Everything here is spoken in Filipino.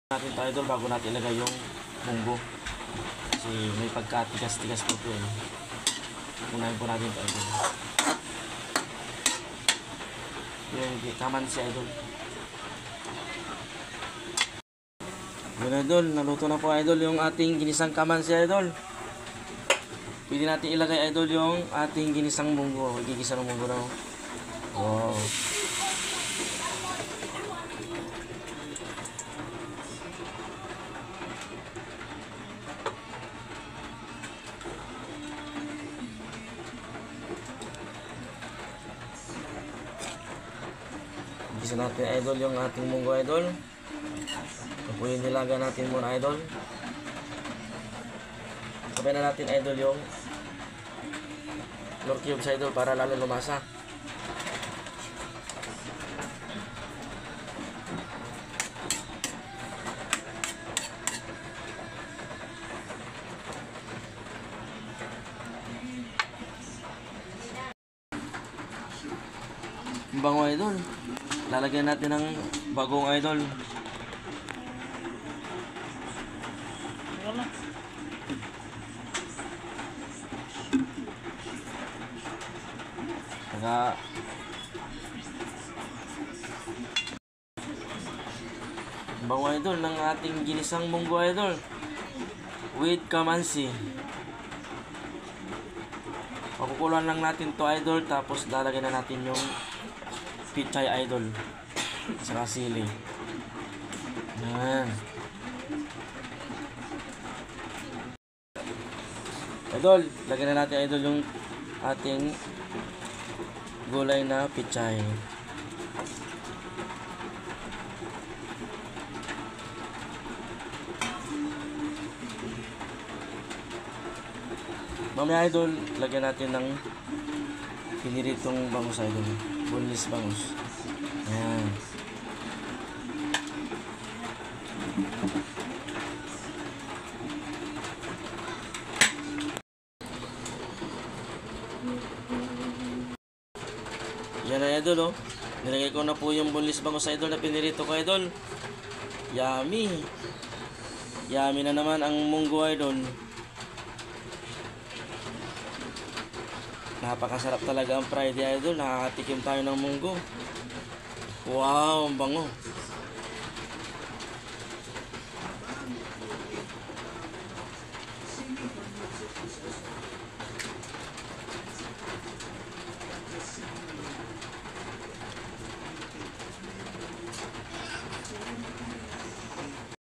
Natin to idol bago natin ilagay yung munggo. Kasi may pagkatigas-tigas po ito eh. Unahin po natin to idol. Yung kamansi idol. Yun idol, naluto na po idol yung ating ginisang kamansi idol. Pwede natin ilagay idol yung ating ginisang munggo. Igigisa ng munggo na. Wow. Igisa natin idol yung ating munggo idol. Ito po yung nilaga natin muna idol. Sabay na natin idol yung flour cubes idol para lalo lumasa. Bango idol. Lalagyan natin ng bagong idol. Saka bango idol ng ating ginisang munggo idol with kamansi. Pakukulan lang natin to idol, tapos lalagyan na natin yung pichay idol saka sili. Yan idol, lagyan na natin idol yung ating gulay na pichay. Mamaya idol, lagyan natin ng piniritong bangus idol, boneless bangus. Ayan. Yan na idol oh. Nilagay ko na po yung boneless bangus idol na pinirito ko idol. Yummy. Yummy na naman ang munggo idol. Napakasarap talaga ang Friday idol. Nakakatikim tayo ng munggo. Wow, ang bango.